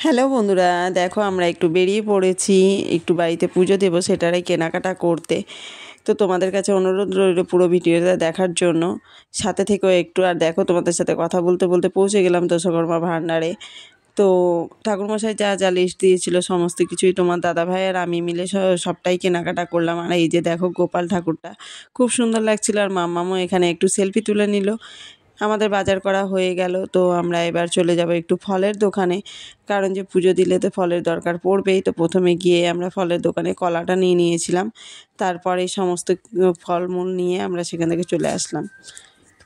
Hello বন্ধুরা, দেখো আমরা একটু বেরিয়ে পড়েছি একটু বাড়িতে পুজো দেবো, সেটারই কেনাকাটা করতে। তো তোমাদের কাছে অনুরোধ রইল পুরো ভিডিওটা দেখার জন্য, সাথে থেকেও একটু। আর দেখো, তোমাদের সাথে কথা বলতে বলতে পৌঁছে গেলাম দশকর্মা ভাণ্ডারে। তো ঠাকুরমশাই যা যা লিস্ট দিয়েছিল সমস্ত কিছুই তোমার দাদাভাই আর আমি মিলে সবটাই কেনাকাটা করলাম। আর এই যে দেখো, গোপাল ঠাকুরটা খুব সুন্দর লাগছিল, আর মাম্মামও এখানে একটু সেলফি তুলে নিল। আমাদের বাজার করা হয়ে গেল, তো আমরা এবার চলে যাব একটু ফলের দোকানে, কারণ যে পুজো দিলে তো ফলের দরকার পড়বেই। তো প্রথমে গিয়ে আমরা ফলের দোকানে কলাটা নিয়ে নিয়েছিলাম, তারপরে সমস্ত ফলমূল নিয়ে আমরা সেখান থেকে চলে আসলাম।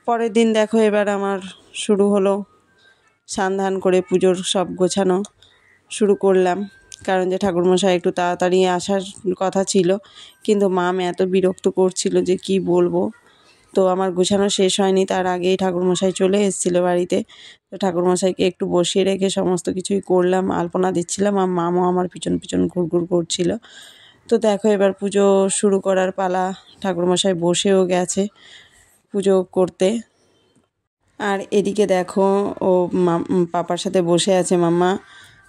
পরের দিন দেখো, এবার আমার শুরু হলো স্নান করে পুজোর সব গোছানো শুরু করলাম, কারণ যে ঠাকুরমশাই একটু তাড়াতাড়ি আসার কথা ছিল, কিন্তু মাম এত বিরক্ত করছিল যে কি বলবো। তো আমার গোছানো শেষ হয়নি, তার আগেই ঠাকুরমশাই চলে এসেছিলো বাড়িতে। তো ঠাকুরমশাইকে একটু বসিয়ে রেখে সমস্ত কিছুই করলাম, আলপনা দিচ্ছিলাম, আর মামও আমার পিছন পিছন ঘুরঘুর করছিল। তো দেখো, এবার পুজো শুরু করার পালা। ঠাকুরমশাই বসেও গেছে পুজো করতে। আর এদিকে দেখো, ও পাপার সাথে বসে আছে, মাম্মা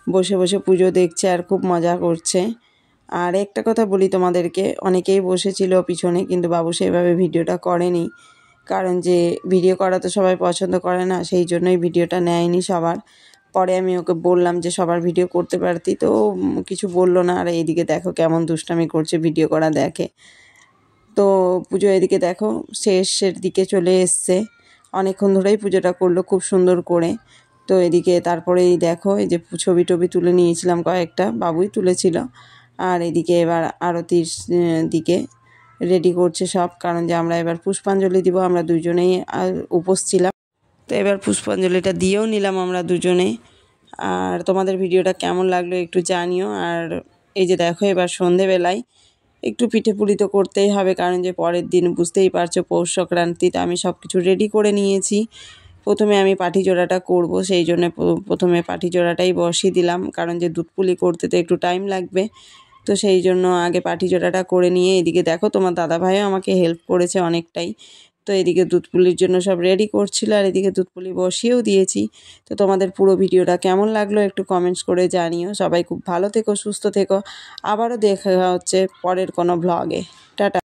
বসে বসে পুজো দেখছে আর খুব মজা করছে। আর একটা কথা বলি তোমাদেরকে, অনেকেই বসেছিল পিছনে, কিন্তু বাবু সেভাবে ভিডিওটা করেনি, কারণ যে ভিডিও করা তো সবাই পছন্দ করে না, সেই জন্যই ভিডিওটা নেয়নি সবার। পরে আমি ওকে বললাম যে সবার ভিডিও করতে পারতি, তো কিছু বললো না। আর এইদিকে দেখো কেমন দুষ্টামি করছে, ভিডিও করা দেখে। তো পুজো এদিকে দেখো শেষের দিকে চলে এসছে, অনেকক্ষণ ধরেই পুজোটা করলো খুব সুন্দর করে। তো এদিকে তারপরেই দেখো, এই যে ছবি টবি তুলে নিয়েছিলাম কয়েকটা, বাবুই তুলেছিল। আর এদিকে এবার আরতির দিকে রেডি করছে সব, কারণ যে আমরা এবার পুষ্পাঞ্জলি দিব, আমরা দুজনেই উপোস ছিলাম। তো এবার পুষ্পাঞ্জলিটা দিয়েও নিলাম আমরা দুজনে। আর তোমাদের ভিডিওটা কেমন লাগলো একটু জানিও। আর এই যে দেখো, এবার সন্ধেবেলায় একটু পিঠে পুলি তো করতেই হবে, কারণ যে পরের দিন বুঝতেই পারছো পৌষ সংক্রান্তিতে আমি সব কিছু রেডি করে নিয়েছি। প্রথমে আমি পাটি জোড়াটা করব, সেই জন্য প্রথমে পাটি জোড়াটাই বসিয়ে দিলাম, কারণ যে দুধ পুলি করতে তো একটু টাইম লাগবে। তো সেই জন্য আগে পাটি জোড়াটা করে নিয়ে, এদিকে দেখো তোমার দাদাভাইও আমাকে হেল্প করেছে অনেকটাই। তো এদিকে দুধ পুলির জন্য সব রেডি করছিল, আর এদিকে দুধ পুলি বসিয়েও দিয়েছি। তো তোমাদের পুরো ভিডিওটা কেমন লাগলো একটু কমেন্টস করে জানিও। সবাই খুব ভালো থেকো, সুস্থ থেকো। আবারও দেখা হচ্ছে পরের কোনো ভ্লগে। টাটা।